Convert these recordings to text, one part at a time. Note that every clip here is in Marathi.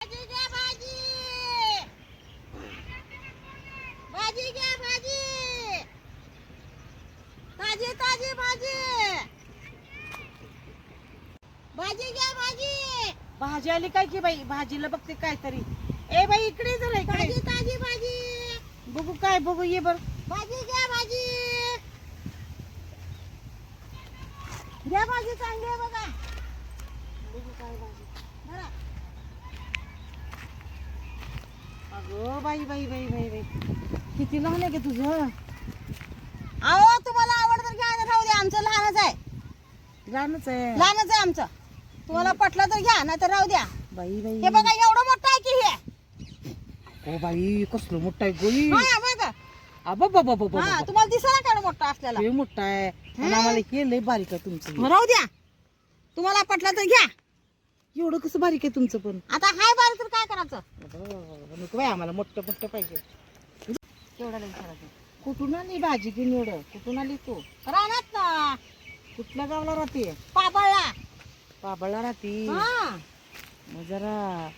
भाजी घ्या भाजी, भाजी घ्या भाजी, ताजी ताजी भाजी, भाजी घ्या भाजी. भाजी आली काय की बाई, भाजीला बघते काय तरी. ए बाई इकडे जरा इकडे. ताजी ताजी भाजी, बघू काय बघू, ये बर. भाजी घ्या भाजी, घ्या भाजी चांगली आहे बघा. बघू काय भाजी. बरं. अगं बाई बाई बाई बाई बाई, किती लहान आहे का तुझं? अहो तुम्हाला आवड तर घ्या, राहू द्या, आमचं लहानच आहे. लहानच आहे लहानच आहे आमचं. तुम्हाला पटलं तर घ्या, नाही तर राहू द्या. बाई बाई. हे बघा एवढं मोठं आहे की हे. ओ बाई कसलं मोठं आहे गोई. हा बघा. बाबा हा तुम्हाला दिसला का मोठं असलेला. हे मोठं आहे आणि आम्हाला हे लय बारीक आहे तुमचं. राहू द्या, तुम्हाला पटलं तर घ्या. एवढं कसं बारीक आहे तुमचं पण? आता हाय बारीक तर काय करायचं. नको बाई, आम्हाला मोठं मोठं पाहिजे. तेवढं विचारायचं. कुठून आली भाजी घेऊन एवढं? कुठून आली तू? रानात ना कुठल्या गावाला राहते? पाबळला. पाबळला राहते. हा मग जरा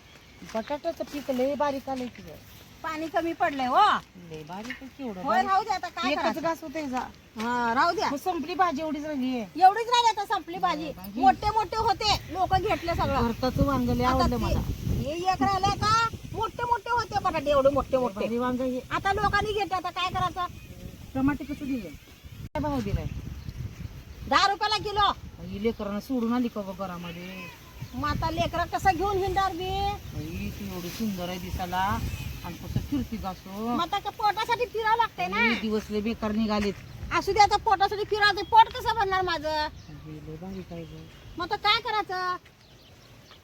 बटाट्याचं पीक लय बारीक आलंय तुझं. पाणी कमी पडलंय हो. लय बारीक आहे की एवढं होय बारीक? राहू द्या, आता काय एकच करायचं. घास होते जा. हा राहू द्या. मग संपली भाजी एवढीच राहिली आहे. एवढीच राहिली आता, संपली भाजी. भाजी. मोठे मोठे होते, लोक घेतले सगळं. भरताचं वांग लय आता आवडलं मला. हे एक राहिले का, मोठे मोठे होते बटाटे, एवढे मोठे मोठे. भारी वांग हे. आता लोकांनी घेतले, आता काय करायचं. टमाटे कसं दिले? काय भाव दिलाय? 10 रुपयाला किलो. ही लेकरांना सोडून आली का गं घरामध्ये? मग आता लेकरं कसं घेऊन हिंडार बी. बाई ती एवढी सुंदर आहे दिसायला आणि कसं फिरती गासो. मग आता का पोटासाठी फिरावं लागतंय ना. दिवस लय बेकार निघालेत. असू दे, आता पोटासाठी फिरावं. पोट कसं बनणार माझं. हे लय बारीक आहे गं. मग आता काय करायचं.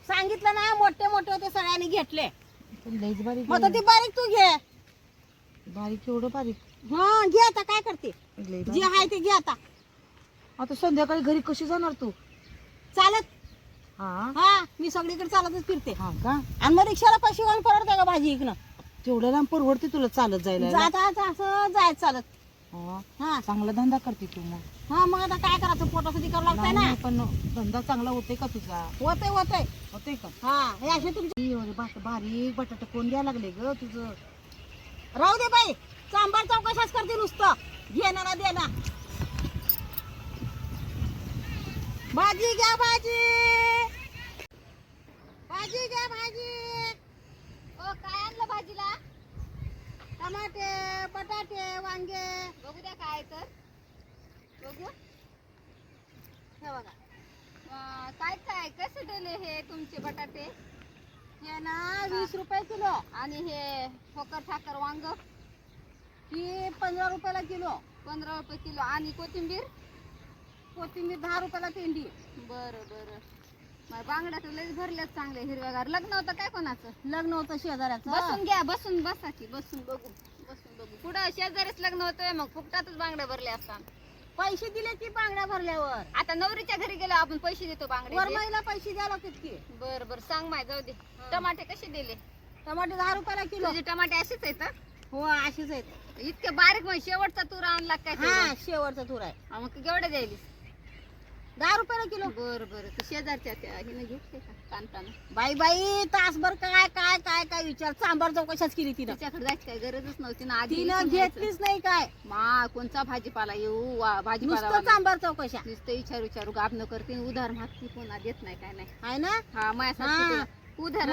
सांगितलं ना, मोठे मोठे होते, सगळ्यांनी घेतले. पण लयच बारीक मग आता आहे. ती बारीक तू घे. बारीक एवढं बारीक. हा घे, आता काय करते. लय जे बारीक. आहे ते घे आता. आता संध्याकाळी घरी कशी जाणार तू? चालत. हा हा मी सगळीकडे चालतच फिरते. हा का? आणि मग रिक्षाला पैसे घालून परवडते का भाजी इकडं. तेवढ्या लांब परवडते तुला चालत जायला? जाता असं जायचं चालत. हा, हा चांगला धंदा करते तू मग. हा मग आता काय करायचं, पोटासाठी करावं लागतंय नाही, ना. पण धंदा चांगला होते का तुझा? होतंय होतंय. होते का? हा हे असे तुमचे. एवढे बारीक बटाटे कोण द्यायला लागले ग तुझं? राहू दे बाई, चांबार चौकशाच करते नुसतं. घेणं ना देणं. भाजी घ्या भाजी, भाजी घ्या भाजी. ओ काय आणलं भाजीला? टमाटे, बटाटे, वांगे. बघू द्या काय तर. बघू. हे बघा, काय काय कसं दिले हे तुमचे बटाटे हे ना 20 रुपये किलो. आणि हे ठोकर ठाकर वांग ही 15 रुपयाला किलो. 15 रुपये किलो. आणि कोथिंबीर कोथिंबीर 10 रुपयाला पेंडी. बरं बरं. मग बांगड्या तर लयच भरल्यात चांगले हिरव्यागार. लग्न होतं काय कोणाचं? लग्न होतं शेजाऱ्याचं. बसून घ्या, बसून बसा की, बसून बघू, बसून बघू. पुढं शेजारीच लग्न होतंय, मग फुकटातच बांगड्या भरल्या असतात. पैसे दिले की बांगड्या भरल्यावर. आता नवरीच्या घरी गेलो आपण पैसे देतो बांगडे. वरमाईला पैसे द्यायला किती. बर बर सांग माय, जाऊ दे. टमाटे कसे दिले? टमाटे 10 रुपयाला किलो. तुझे टमाटे असेच आहेत हं? हो अशीच आहेत. इतके बारीक मग शेवटचा तुरा आणला काय हा तेवढा? शेवटचा तूर आहे. मग केवढे द्यायली? 10 रुपयाला किलो. बर बर. तू शेजारच्या त्या हिने घेतले का कांताना? बाई बाई तासभर काय काय काय काय विचार. चांबार चौकशाच केली तिनं. तिच्याकडे जायची काय गरजच नव्हती ना. आधी तिनं इथून घेतलीच नाही काय. यायचं. मा कोणचा भाजीपाला येऊ भाजीपाला नुसतं वाला. चांबार चौकशा नुसतं विचारू विचारू गाब न करते, उधार मागती, पुन्हा देत नाही काय नाही. आहे ना. हा माझ्यासाठी उधार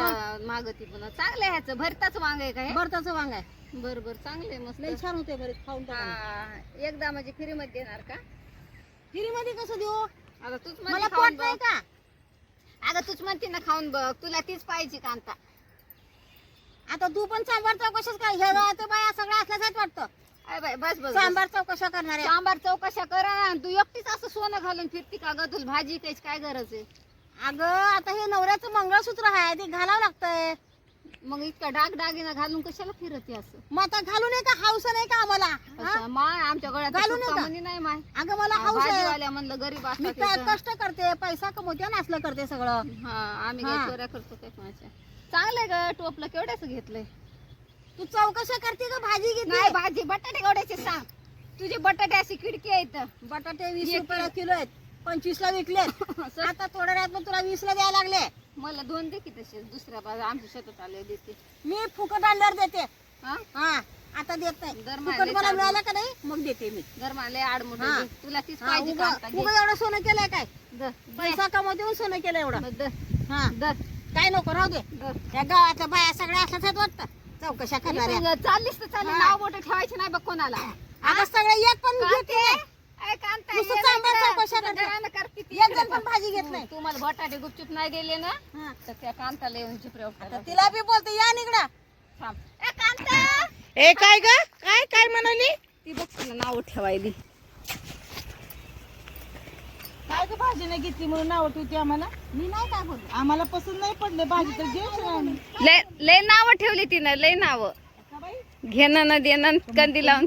मागती पुन्हा. चांगलं आहे ह्याचं. भरताच वांग आहे काय? भरताचं वांग आहे. बर बर चांगले मस्त. लई छान होते बरे. खाऊन टाका. हा, एकदा म्हणजे फ्री मध्ये देणार का? मध्ये कसं देऊ. आता तूच मला म्हणते पोट खाऊन नाही बघ. का. अगं तूच म्हणते ना खाऊन बघ, तुला तीच पाहिजे कांता. आता तू पण चांबार चौकशाच काय. हे तर बाया सगळ्या असल्याच वाटतं. अय बाय बस बस बस. चांबार चौकशा करणाऱ्या. सांबार चौकशा करा ना. तू एकटीच असं सोनं घालून फिरती का ग? तुला भाजी काहीच काय गरज आहे? अगं आता हे नवऱ्याचं मंगळसूत्र आहे, ते घालावं लागतंय. मग इतका डाग दागिना घालून कशाला फिरते असं? मग आता घालून ये का. हाऊस नाही का आम्हाला. हा? असं माय आमच्या गळ्यात घालून ये का? म्हणी नाही माय. अगं मला हाऊस आहे. भाजीवाल्या म्हणलं गरीब मी असतात काय इथं. कष्ट करते, पैसा कमवते आणि असलं करते सगळं. हा आम्ही हा. काय चोऱ्या करतो काय कोणाच्या? चांगलंय ग. टोपलं केवढ्याच घेतलंय? तू चौकशा करते का भाजी नाही घेते. भाजी बटाटे केवढ्याचे सांग. तुझे बटाटे अशी खिडकी आहेत. बटाटे 20 एक रुपयाला किलो आहेत. 25 ला विकलेत. आता थोड्या वेळात मग तुला 20 ला द्यायला लागले. मला 2 दे की तसेच दुसऱ्या बाजू आमच्या शेतात आले देते. मी फुकट आणल्यावर देते. हा हा आता देत नाही. दर फुकट महिन्याला मला मिळालं का नाही मग देते मी. जर मला आडमुठ हा. तुला तीच हा, पाहिजे का उगा आता? घे. उगा एवढं सोनं केलंय काय? दर पैसा कमवून देऊन सोनं केलं एवढं. मग दर हा दर काय नको राहू दे. दर. या गावातल्या बाया सगळ्या अशाच आहेत वाटतं चौकशा करणाऱ्या. इथून चाललीस तर चालली हा. नाव बोट ठेवायची नाही बघ कोणाला. आता सगळे एक पण घेत कांते, नाही. ए कांता, नुसतं ये चांभार इकडं. चौकशा तुझं करते. घरानं करते ती एक इकडं जण पण कर. भाजी घेत नाही. तू मला बटाटे गुपचूप नाही दिले ना हा. तर त्या कांताला येऊन चिपरे आता तिला बी बोलते या निगडा. थांब. ए कांता, ए काय ग काय काय म्हणाली? ती बघ तुला नाव ठेवायली. काय ग भाजी नाही घेतली म्हणून नाव ठेवते आम्हाला? मी नाही काय बोलू. आम्हाला पसंत नाही पडले भाजी तर घ्यायची. लय लय नाव ठेवली तिनं लय नाव घेणं न देणं कंदी लावून.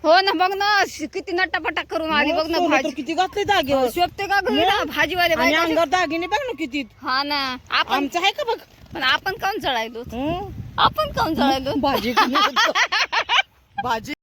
हो ना बघ ना किती नटापटा करून आली बघ ना भाजी. किती घातले दागे शोभते का घरी ना भाजीवाले आणि बाई कसे- अंगावर दागिने बघ ना किती. हा ना आपण आमचं आहे का बघ. पण आपण काऊन चढायलो हं? आपण काऊन चढायलो भाजी भाजी